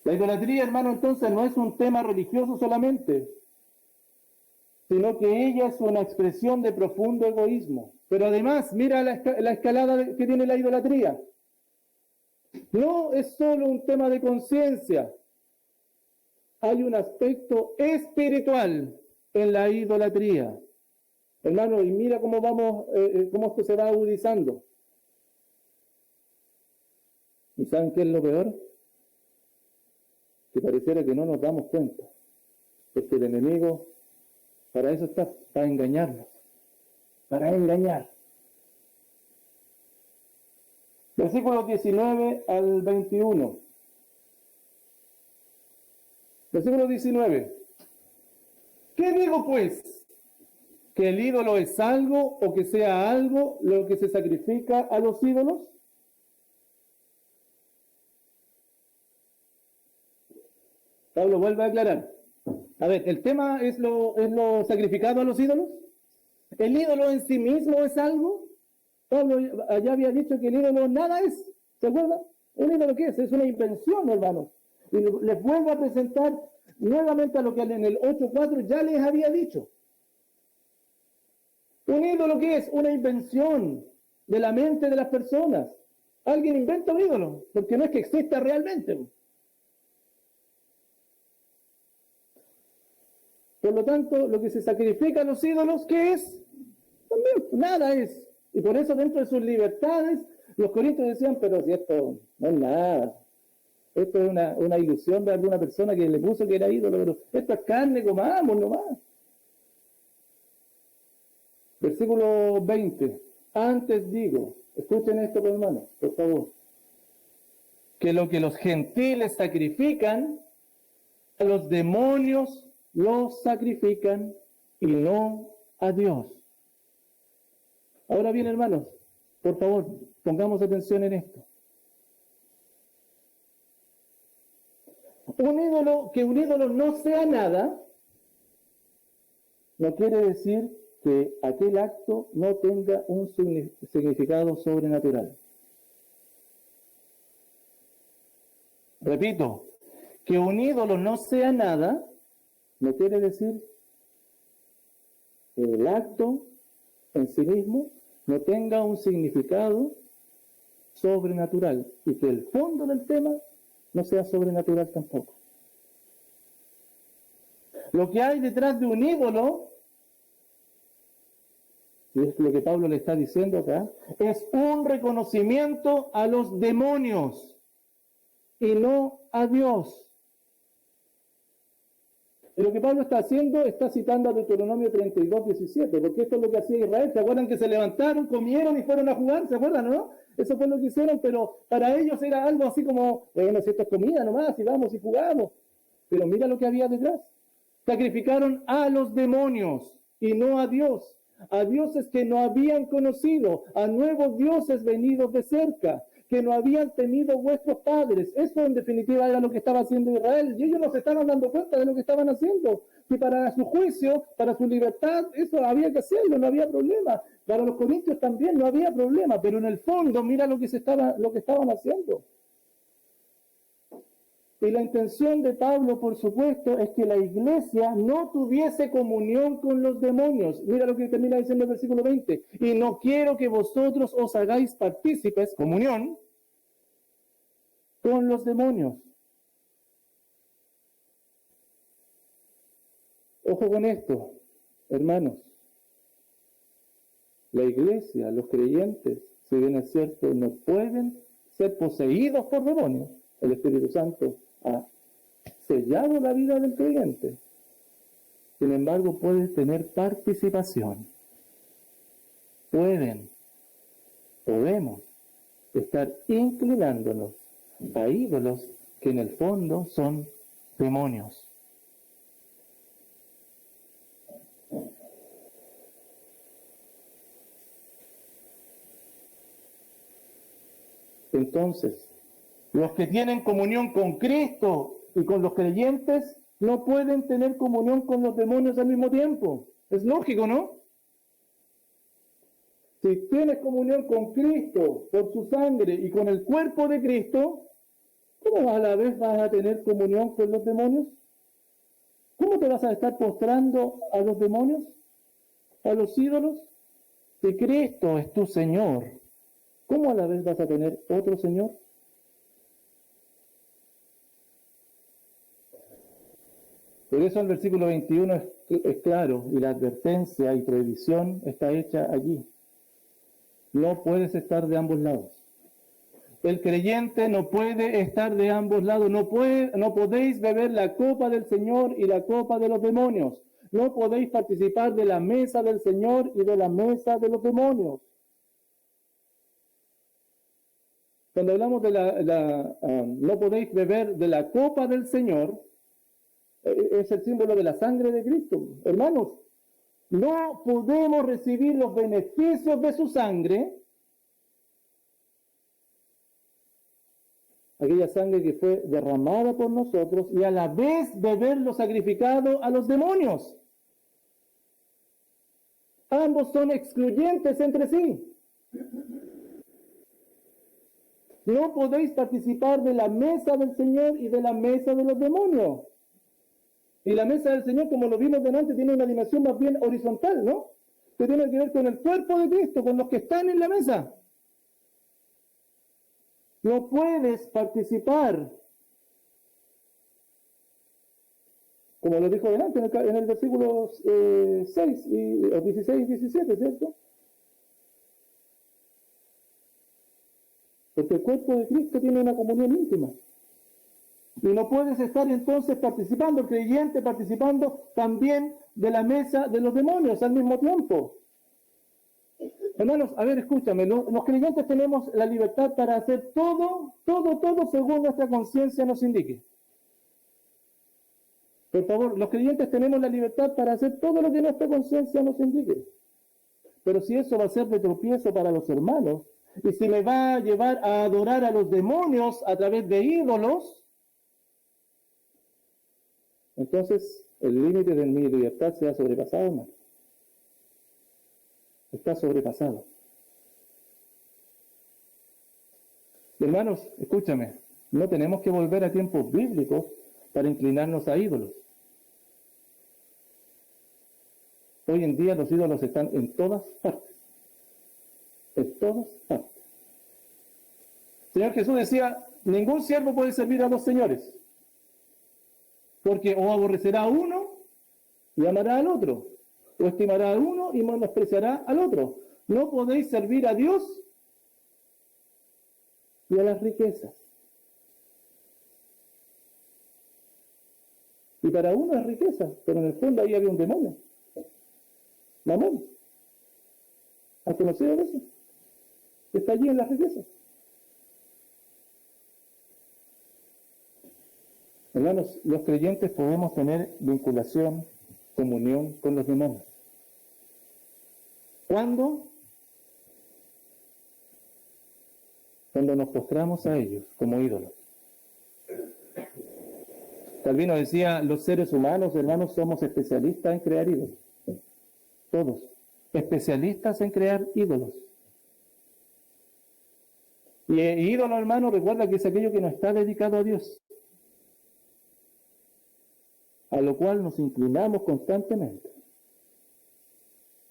La idolatría, hermano, entonces no es un tema religioso solamente, sino que ella es una expresión de profundo egoísmo. Pero además, mira la escalada que tiene la idolatría. No es solo un tema de conciencia. Hay un aspecto espiritual en la idolatría. Hermano, y mira cómo cómo esto se va agudizando. ¿Y saben qué es lo peor? Que pareciera que no nos damos cuenta. Es que el enemigo, para eso está, para engañarnos. Para engañar. Versículos 19 al 21. Versículo 19. ¿Qué digo pues? ¿Que el ídolo es algo o que sea algo lo que se sacrifica a los ídolos? Pablo vuelve a aclarar. A ver, ¿el tema es lo sacrificado a los ídolos? ¿El ídolo en sí mismo es algo? Pablo ya había dicho que el ídolo nada es. ¿Se acuerdan? ¿Un ídolo qué es? Es una invención, hermanos. Y les vuelvo a presentar nuevamente a lo que en el 8.4 ya les había dicho. ¿Un ídolo qué es? Una invención de la mente de las personas. Alguien inventa un ídolo, porque no es que exista realmente. Por lo tanto, lo que se sacrifica a los ídolos, ¿qué es? También nada es. Y por eso dentro de sus libertades, los corintios decían, pero si esto no es nada. Esto es una ilusión de alguna persona que le puso que era ídolo, pero esto es carne, comamos nomás. Versículo 20. Antes digo, escuchen esto, hermanos, por favor, que lo que los gentiles sacrifican, a los demonios los sacrifican y no a Dios. Ahora bien, hermanos, por favor, pongamos atención en esto. Que un ídolo no sea nada, no quiere decir que aquel acto no tenga un significado sobrenatural. Repito, que un ídolo no sea nada, no quiere decir que el acto en sí mismo no tenga un significado sobrenatural y que el fondo del tema no sea sobrenatural tampoco. Lo que hay detrás de un ídolo, y es lo que Pablo le está diciendo acá, es un reconocimiento a los demonios y no a Dios. Y lo que Pablo está haciendo, está citando a Deuteronomio 32:17, porque esto es lo que hacía Israel. ¿Se acuerdan que se levantaron, comieron y fueron a jugar? ¿Se acuerdan, no? Eso fue lo que hicieron, pero para ellos era algo así como, bueno, si esto es comida nomás, y vamos y jugamos. Pero mira lo que había detrás. Sacrificaron a los demonios y no a Dios. A dioses que no habían conocido, a nuevos dioses venidos de cerca, que no habían tenido vuestros padres. Eso en definitiva era lo que estaba haciendo Israel. Y ellos no se estaban dando cuenta de lo que estaban haciendo. Que para su juicio, para su libertad, eso había que hacerlo, no había problema. Para los corintios también no había problema. Pero en el fondo, mira lo que estaban haciendo. Y la intención de Pablo, por supuesto, es que la iglesia no tuviese comunión con los demonios. Mira lo que termina diciendo el versículo 20. Y no quiero que vosotros os hagáis partícipes, comunión, con los demonios. Ojo con esto, hermanos. La iglesia, los creyentes, si bien es cierto, no pueden ser poseídos por demonios. El Espíritu Santo ha sellado la vida del creyente. Sin embargo, pueden tener participación. Podemos estar inclinándonos a ídolos que en el fondo son demonios. Entonces, los que tienen comunión con Cristo y con los creyentes no pueden tener comunión con los demonios al mismo tiempo. Es lógico, ¿no? Si tienes comunión con Cristo por su sangre y con el cuerpo de Cristo, ¿cómo a la vez vas a tener comunión con los demonios? ¿Cómo te vas a estar postrando a los demonios? ¿A los ídolos? Si Cristo es tu Señor, ¿cómo a la vez vas a tener otro Señor? Por eso el versículo 21 es claro, y la advertencia y prohibición está hecha allí. No puedes estar de ambos lados. El creyente no puede estar de ambos lados. No podéis beber la copa del Señor y la copa de los demonios. No podéis participar de la mesa del Señor y de la mesa de los demonios. Cuando hablamos de no podéis beber de la copa del Señor, es el símbolo de la sangre de Cristo. Hermanos, no podemos recibir los beneficios de su sangre, aquella sangre que fue derramada por nosotros, y a la vez beberlo sacrificado a los demonios. Ambos son excluyentes entre sí. No podéis participar de la mesa del Señor y de la mesa de los demonios. Y la mesa del Señor, como lo vimos delante, tiene una dimensión más bien horizontal, ¿no? Que tiene que ver con el cuerpo de Cristo, con los que están en la mesa. No puedes participar, como lo dijo delante en el versículo 6, o 16 y 17, ¿cierto? Porque el cuerpo de Cristo tiene una comunión íntima. Y no puedes estar entonces participando, el creyente participando también de la mesa de los demonios al mismo tiempo. Hermanos, a ver, escúchame, los creyentes tenemos la libertad para hacer todo según nuestra conciencia nos indique. Por favor, los creyentes tenemos la libertad para hacer todo lo que nuestra conciencia nos indique. Pero si eso va a ser de tropiezo para los hermanos, y si me va a llevar a adorar a los demonios a través de ídolos, entonces el límite de mi libertad se ha sobrepasado, hermano. Está sobrepasado. Hermanos, escúchame, no tenemos que volver a tiempos bíblicos para inclinarnos a ídolos. Hoy en día los ídolos están en todas partes. En todas partes. El Señor Jesús decía, ningún siervo puede servir a dos señores, porque o aborrecerá a uno y amará al otro, o estimará a uno y menospreciará al otro. No podéis servir a Dios y a las riquezas. Y para uno es riqueza, pero en el fondo ahí había un demonio. Mamón. ¿Has conocido eso? Está allí en las riquezas. Hermanos, los creyentes podemos tener vinculación, comunión con los demonios. ¿Cuándo? Cuando nos postramos a ellos como ídolos. Calvino decía, los seres humanos, hermanos, somos especialistas en crear ídolos. Todos. Especialistas en crear ídolos. Y ídolo, hermano, recuerda que es aquello que no está dedicado a Dios. a lo cual nos inclinamos constantemente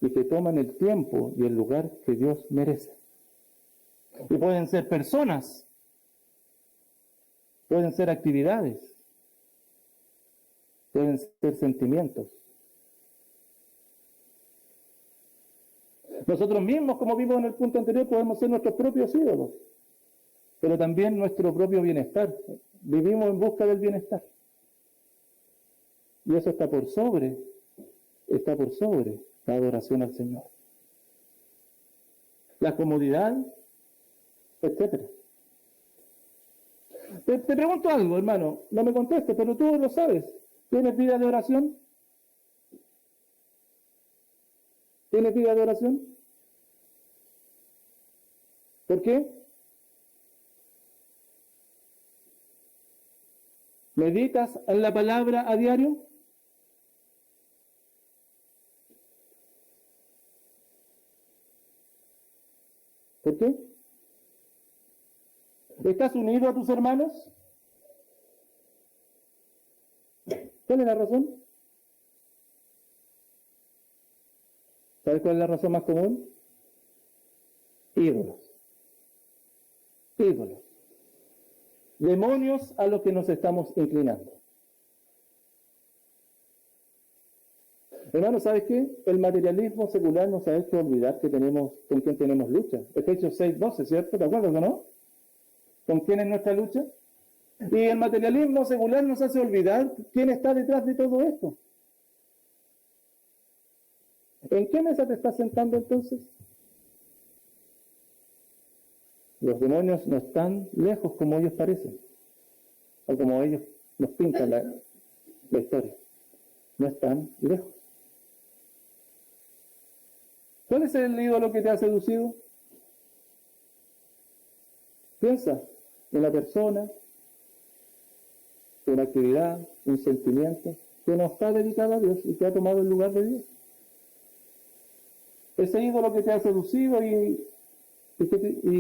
y que toman el tiempo y el lugar que Dios merece. Y pueden ser personas, pueden ser actividades, pueden ser sentimientos. Nosotros mismos, como vimos en el punto anterior, podemos ser nuestros propios ídolos, pero también nuestro propio bienestar. Vivimos en busca del bienestar. Y eso está por sobre la adoración al Señor. La comodidad, etcétera. Te pregunto algo, hermano, no me contestes, pero tú lo sabes. ¿Tienes vida de oración? ¿Tienes vida de oración? ¿Por qué? ¿Meditas en la palabra a diario? ¿Por qué? ¿Estás unido a tus hermanos? ¿Cuál es la razón? ¿Sabes cuál es la razón más común? Ídolos. Ídolos. Demonios a los que nos estamos inclinando. Hermano, ¿sabes qué? El materialismo secular nos ha hecho olvidar que tenemos, con quién tenemos lucha. Efesios 6:12, ¿cierto? ¿Te acuerdas o no? ¿Con quién es nuestra lucha? Y el materialismo secular nos hace olvidar quién está detrás de todo esto. ¿En qué mesa te estás sentando entonces? Los demonios no están lejos como ellos parecen, o como ellos nos pintan la historia. No están lejos. ¿Cuál es el ídolo que te ha seducido? Piensa en la persona, una actividad, un sentimiento que no está dedicado a Dios y que ha tomado el lugar de Dios. Ese ídolo que te ha seducido y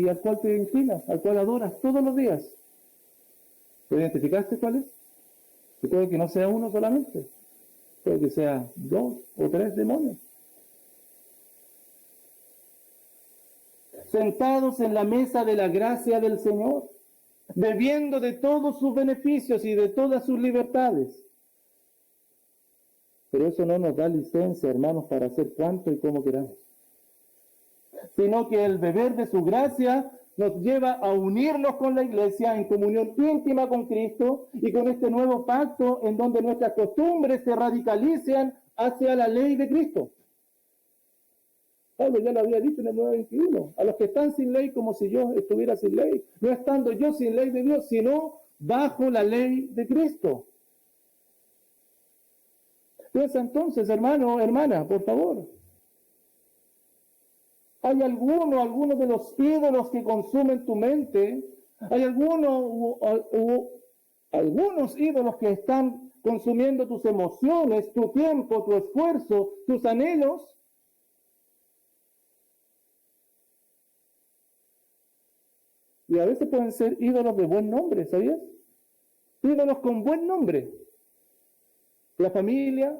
al cual te inclinas, al cual adoras todos los días. ¿Te identificaste cuál es? Y puede que no sea uno solamente, puede que sea 2 o 3 demonios. Sentados en la mesa de la gracia del Señor, bebiendo de todos sus beneficios y de todas sus libertades. Pero eso no nos da licencia, hermanos, para hacer cuanto y como queramos. Sino que el beber de su gracia nos lleva a unirnos con la iglesia en comunión íntima con Cristo y con este nuevo pacto en donde nuestras costumbres se radicalizan hacia la ley de Cristo. Pablo ya lo había dicho en el 9:21, a los que están sin ley como si yo estuviera sin ley, no estando yo sin ley de Dios, sino bajo la ley de Cristo. Piensa entonces, hermano, hermana, por favor. ¿Hay alguno de los ídolos que consumen tu mente? ¿Hay algunos ídolos que están consumiendo tus emociones, tu tiempo, tu esfuerzo, tus anhelos? Y a veces pueden ser ídolos de buen nombre, ¿sabías? Ídolos con buen nombre. La familia.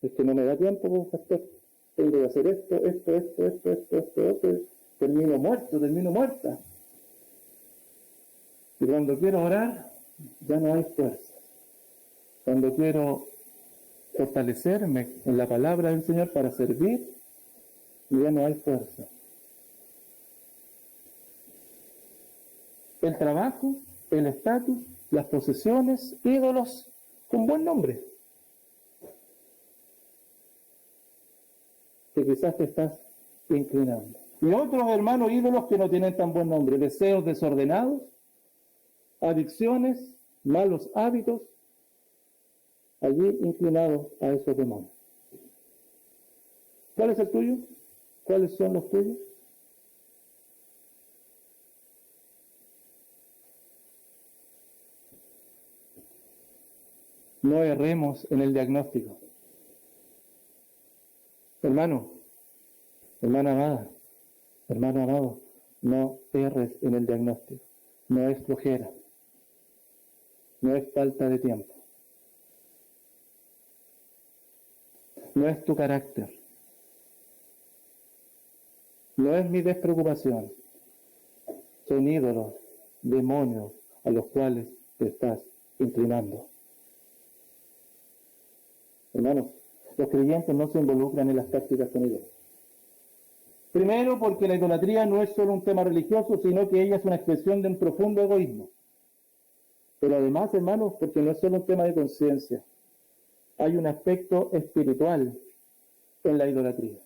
Es que no me da tiempo, pastor. Tengo que hacer esto. Termino muerta. Y cuando quiero orar, ya no hay fuerza. Cuando quiero fortalecerme en la palabra del Señor para servir, ya no hay fuerza. El trabajo, el estatus, las posesiones, ídolos con buen nombre. Que quizás te estás inclinando. Y otros hermanos ídolos que no tienen tan buen nombre, deseos desordenados, adicciones, malos hábitos, allí inclinados a esos demonios. ¿Cuál es el tuyo? ¿Cuáles son los tuyos? No erremos en el diagnóstico. Hermano, hermana amada, hermano amado, no erres en el diagnóstico. no es flojera, no es falta de tiempo, no es tu carácter, no es mi despreocupación, son ídolos, demonios a los cuales te estás inclinando. Hermanos, los creyentes no se involucran en las prácticas con ídolos. Primero, porque la idolatría no es solo un tema religioso, sino que ella es una expresión de un profundo egoísmo. Pero además, hermanos, porque no es solo un tema de conciencia, hay un aspecto espiritual en la idolatría.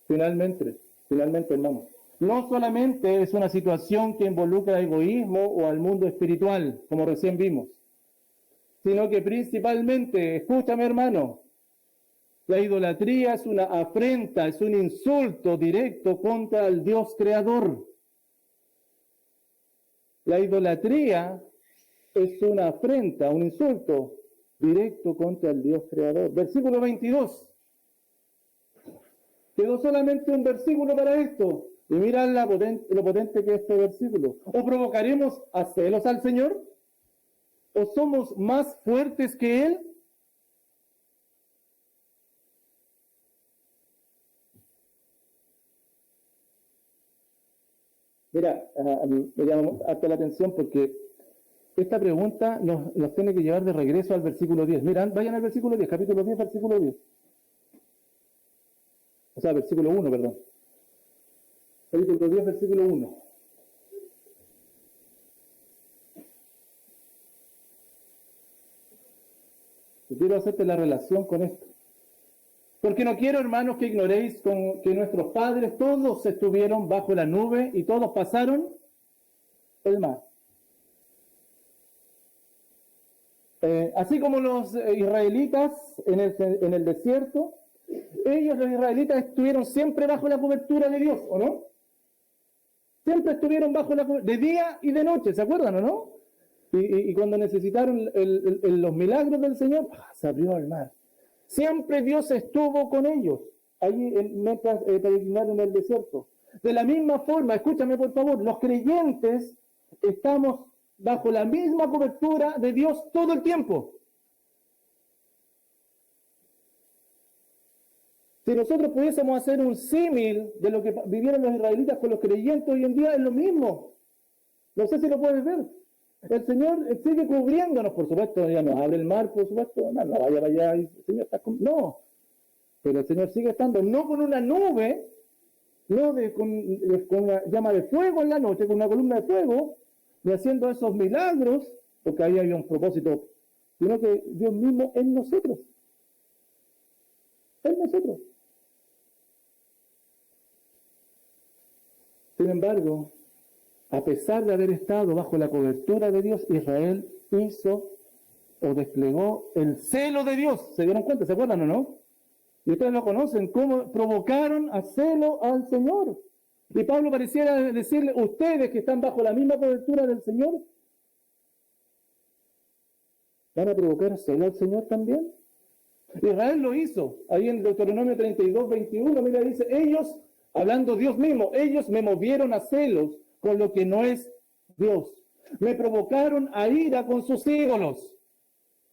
Finalmente, hermanos, no solamente es una situación que involucra egoísmo o al mundo espiritual, como recién vimos, sino que principalmente, escúchame hermano, la idolatría es una afrenta, es un insulto directo contra el Dios creador. La idolatría es una afrenta, un insulto directo contra el Dios creador. Versículo 22. Quedó solamente un versículo para esto. Y mirad lo potente que es este versículo. ¿O provocaremos a celos al Señor? ¿O somos más fuertes que Él? Mira, me llama hasta la atención porque esta pregunta nos tiene que llevar de regreso al versículo 10. Mira, vayan al versículo 10, capítulo 10, versículo 10. O sea, versículo 1, perdón. Capítulo 10, versículo 1. Y quiero hacerte la relación con esto. Porque no quiero, hermanos, que ignoréis que nuestros padres todos estuvieron bajo la nube y todos pasaron el mar. Así como los israelitas en el desierto, ellos, los israelitas, estuvieron siempre bajo la cobertura de Dios, ¿o no? Siempre estuvieron bajo la cobertura, de día y de noche, ¿se acuerdan o no? Y cuando necesitaron los milagros del Señor, se abrió el mar. Siempre Dios estuvo con ellos, allí mientras peregrinaron en el desierto. De la misma forma, escúchame por favor, los creyentes estamos bajo la misma cobertura de Dios todo el tiempo. Si nosotros pudiésemos hacer un símil de lo que vivieron los israelitas con los creyentes hoy en día, es lo mismo. No sé si lo puedes ver. El Señor sigue cubriéndonos, por supuesto, ya nos abre el mar, por supuesto, no vaya para allá, el Señor está con... No, pero el Señor sigue estando, no con una nube, no con una llama de fuego en la noche, con una columna de fuego, ni haciendo esos milagros, porque ahí había un propósito, sino que Dios mismo en nosotros. En nosotros. Sin embargo, a pesar de haber estado bajo la cobertura de Dios, Israel hizo o desplegó el celo de Dios. ¿Se dieron cuenta? ¿Se acuerdan o no? Y ustedes lo conocen, cómo provocaron a celo al Señor. Y Pablo pareciera decirle, ustedes que están bajo la misma cobertura del Señor, ¿van a provocar celo al Señor también? Israel lo hizo. Ahí en Deuteronomio 32, 21, mira, dice, ellos, hablando Dios mismo, ellos me movieron a celos con lo que no es Dios. Me provocaron a ira con sus ídolos.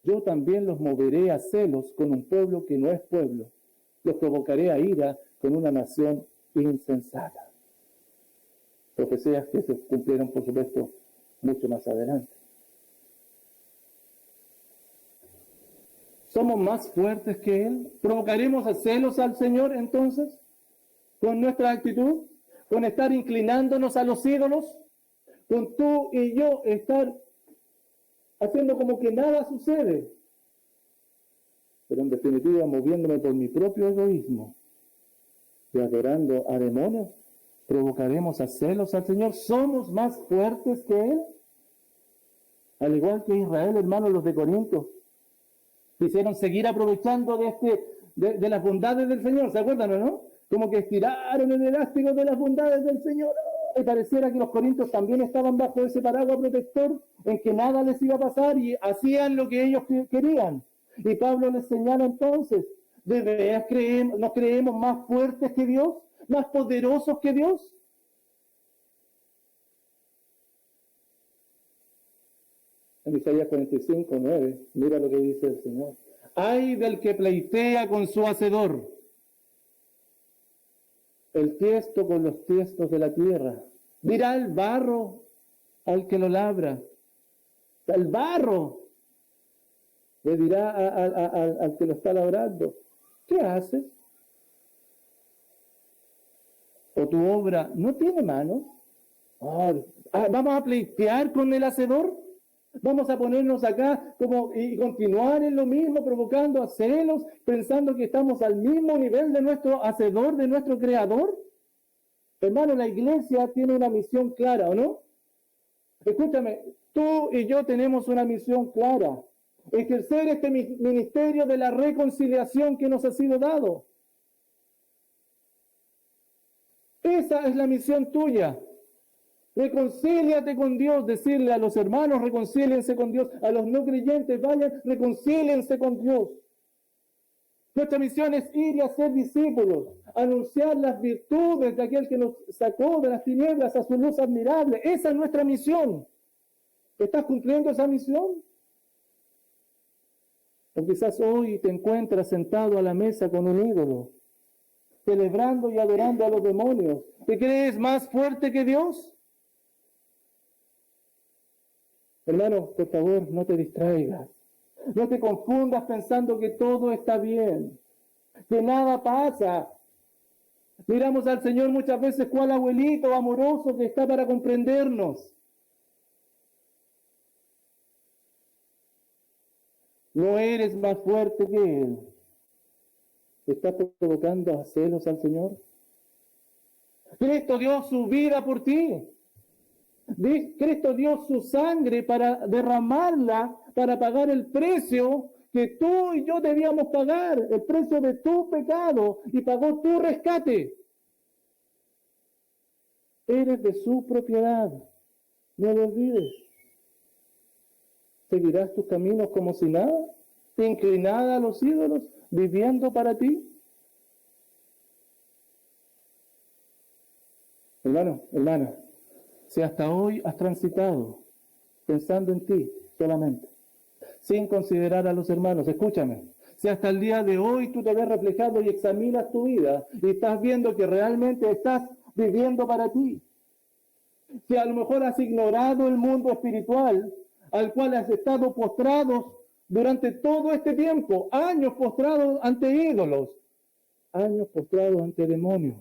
Yo también los moveré a celos con un pueblo que no es pueblo. Los provocaré a ira con una nación insensata. Profecías que se cumplieron, por supuesto, mucho más adelante. ¿Somos más fuertes que Él? ¿Provocaremos a celos al Señor entonces? ¿Con nuestra actitud? ¿Con estar inclinándonos a los ídolos? ¿Con tú y yo estar haciendo como que nada sucede? Pero en definitiva moviéndome por mi propio egoísmo y adorando a demonios, ¿provocaremos a celos al Señor? ¿Somos más fuertes que Él? Al igual que Israel, hermanos, los de Corinto, quisieron seguir aprovechando de las bondades del Señor, ¿se acuerdan o no? Como que estiraron el elástico de las bondades del Señor. Y pareciera que los corintios también estaban bajo ese paraguas protector en que nada les iba a pasar y hacían lo que ellos querían. Y Pablo les señala entonces, ¿de veras nos creemos más fuertes que Dios? ¿Más poderosos que Dios? En Isaías 45:9, mira lo que dice el Señor. Ay del que pleitea con su hacedor, el tiesto con los tiestos de la tierra. Dirá el barro al que lo labra. El barro le dirá al que lo está labrando, ¿qué haces? ¿O tu obra no tiene manos? ¿Vamos a pleitear con el hacedor? ¿Vamos a ponernos acá y continuar en lo mismo, provocando a celos, pensando que estamos al mismo nivel de nuestro hacedor, de nuestro creador? Hermano, la iglesia tiene una misión clara, ¿o no? Escúchame, tú y yo tenemos una misión clara. Ejercer este ministerio de la reconciliación que nos ha sido dado. Esa es la misión tuya. Reconcíliate con Dios, decirle a los hermanos, reconcíliense con Dios, a los no creyentes, vayan, reconcíliense con Dios. Nuestra misión es ir y hacer discípulos, anunciar las virtudes de aquel que nos sacó de las tinieblas a su luz admirable. Esa es nuestra misión. ¿Estás cumpliendo esa misión? O quizás hoy te encuentras sentado a la mesa con un ídolo, celebrando y adorando a los demonios. ¿Te crees más fuerte que Dios? Hermano, por favor, no te distraigas. No te confundas pensando que todo está bien, que nada pasa. Miramos al Señor muchas veces cual abuelito amoroso que está para comprendernos. No eres más fuerte que Él. ¿Estás provocando a celos al Señor? Cristo dio su vida por ti. Cristo dio su sangre para derramarla, para pagar el precio que tú y yo debíamos pagar, el precio de tu pecado, y pagó tu rescate. Eres de su propiedad, no lo olvides. ¿Seguirás tus caminos como si nada? ¿Inclinada a los ídolos, viviendo para ti? Hermano, hermana, si hasta hoy has transitado pensando en ti solamente, sin considerar a los hermanos, escúchame, si hasta el día de hoy tú te ves reflejado y examinas tu vida y estás viendo que realmente estás viviendo para ti, si a lo mejor has ignorado el mundo espiritual al cual has estado postrado durante todo este tiempo, años postrados ante ídolos, años postrados ante demonios,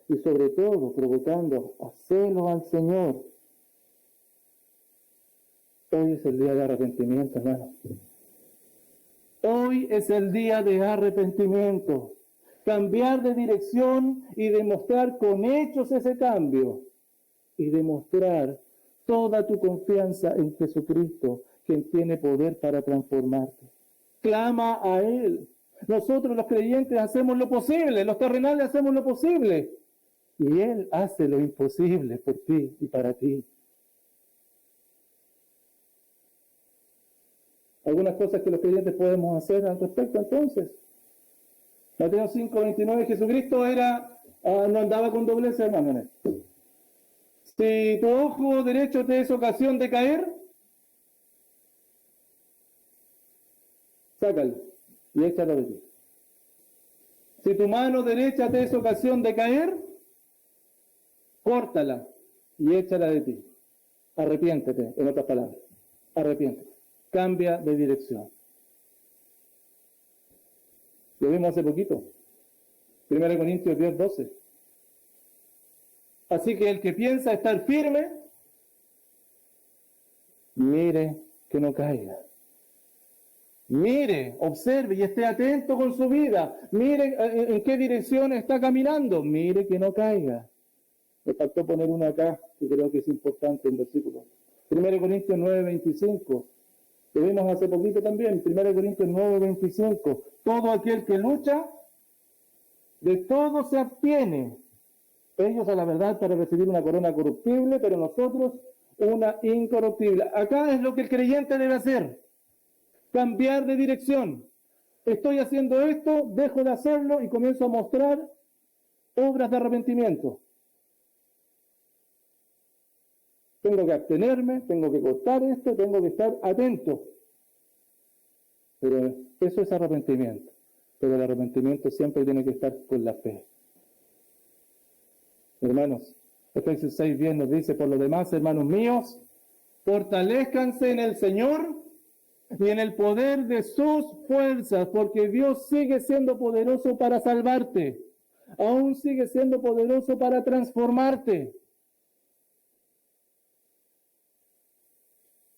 y sobre todo provocando a celos al Señor. Hoy es el día de arrepentimiento, hermano. Hoy es el día de arrepentimiento. Cambiar de dirección y demostrar con hechos ese cambio. Y demostrar toda tu confianza en Jesucristo, quien tiene poder para transformarte. Clama a Él. Nosotros los creyentes hacemos lo posible, los terrenales hacemos lo posible. Y Él hace lo imposible por ti y para ti. Algunas cosas que los creyentes podemos hacer al respecto entonces. Mateo 5:29, Jesucristo no andaba con doblez, hermano. Si tu ojo derecho te es ocasión de caer, sácalo y échalo de ti. Si tu mano derecha te es ocasión de caer, córtala y échala de ti. Arrepiéntete, en otras palabras. Arrepiéntete. Cambia de dirección. Lo vimos hace poquito. 1 Corintios 10:12. Así que el que piensa estar firme, mire que no caiga. Mire, observe y esté atento con su vida. Mire en qué dirección está caminando. Mire que no caiga. Me faltó poner una acá, que creo que es importante, un versículo. 1 Corintios 9:25. Lo vimos hace poquito también, 1 Corintios 9:25. Todo aquel que lucha, de todo se abstiene. Ellos a la verdad para recibir una corona corruptible, pero nosotros una incorruptible. Acá es lo que el creyente debe hacer. Cambiar de dirección. Estoy haciendo esto, dejo de hacerlo y comienzo a mostrar obras de arrepentimiento. tengo que abstenerme, tengo que cortar esto, tengo que estar atento. Pero eso es arrepentimiento. Pero el arrepentimiento siempre tiene que estar con la fe. Hermanos, Efesios 6:10 nos dice, por lo demás, hermanos míos, fortalezcanse en el Señor y en el poder de sus fuerzas, porque Dios sigue siendo poderoso para salvarte. Aún sigue siendo poderoso para transformarte.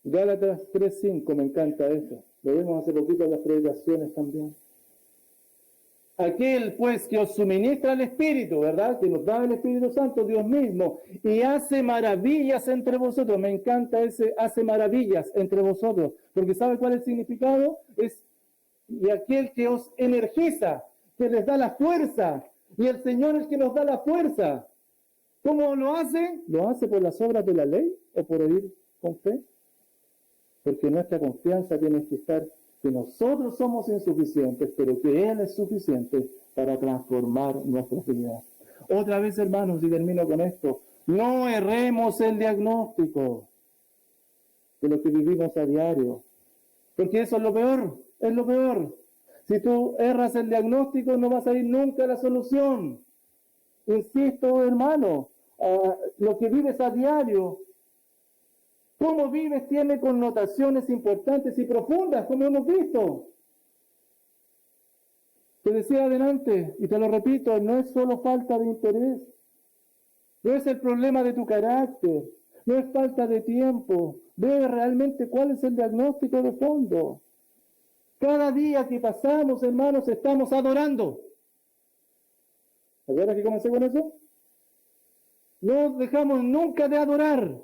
Gálatas 3:5, me encanta eso. Lo vimos hace poquito en las predicaciones también. Aquel pues que os suministra el Espíritu, ¿verdad? Que nos da el Espíritu Santo, Dios mismo, y hace maravillas entre vosotros. Me encanta ese, hace maravillas entre vosotros. Porque ¿sabe cuál es el significado? Y aquel que os energiza, que les da la fuerza. Y el Señor es el que nos da la fuerza. ¿Cómo lo hace? ¿Lo hace por las obras de la ley o por oír con fe? Porque nuestra confianza tiene que estar que nosotros somos insuficientes, pero que Él es suficiente para transformar nuestras vidas. Otra vez, hermanos, y termino con esto, no erremos el diagnóstico de lo que vivimos a diario, porque eso es lo peor, es lo peor. Si tú erras el diagnóstico, no vas a ir nunca a la solución. Insisto, hermano, lo que vives a diario, cómo vives tiene connotaciones importantes y profundas, como hemos visto. Te decía adelante, y te lo repito, no es solo falta de interés, no es el problema de tu carácter, no es falta de tiempo. Ve realmente cuál es el diagnóstico de fondo. Cada día que pasamos, hermanos, estamos adorando. ¿Se acuerdan que comencé con eso? No dejamos nunca de adorar.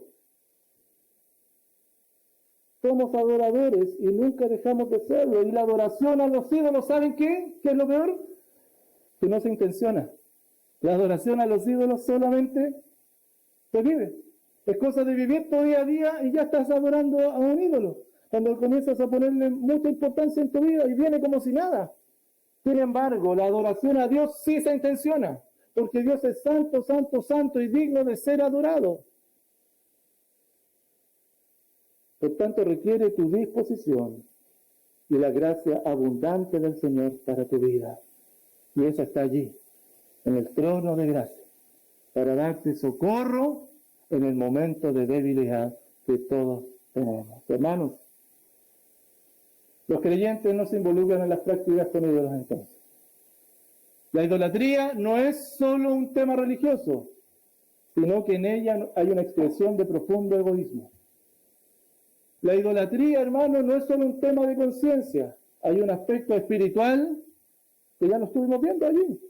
Somos adoradores y nunca dejamos de serlo. Y la adoración a los ídolos, ¿saben qué? ¿Qué es lo peor? Que no se intenciona. La adoración a los ídolos solamente se vive. Es cosa de vivir todo día a día y ya estás adorando a un ídolo. Cuando comienzas a ponerle mucha importancia en tu vida y viene como si nada. Sin embargo, la adoración a Dios sí se intenciona. Porque Dios es santo, santo, santo y digno de ser adorado. Por tanto, requiere tu disposición y la gracia abundante del Señor para tu vida. Y esa está allí, en el trono de gracia, para darte socorro en el momento de debilidad que todos tenemos. Hermanos, los creyentes no se involucran en las prácticas con ídolos entonces. La idolatría no es solo un tema religioso, sino que en ella hay una expresión de profundo egoísmo. La idolatría, hermano, no es solo un tema de conciencia. Hay un aspecto espiritual que ya lo estuvimos viendo allí.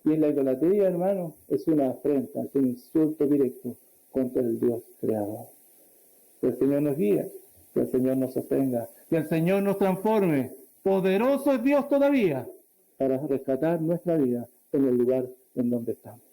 Y en la idolatría, hermano, es una afrenta, es un insulto directo contra el Dios creador. Que el Señor nos guíe, que el Señor nos sostenga, que el Señor nos transforme. Poderoso es Dios todavía para rescatar nuestra vida en el lugar en donde estamos.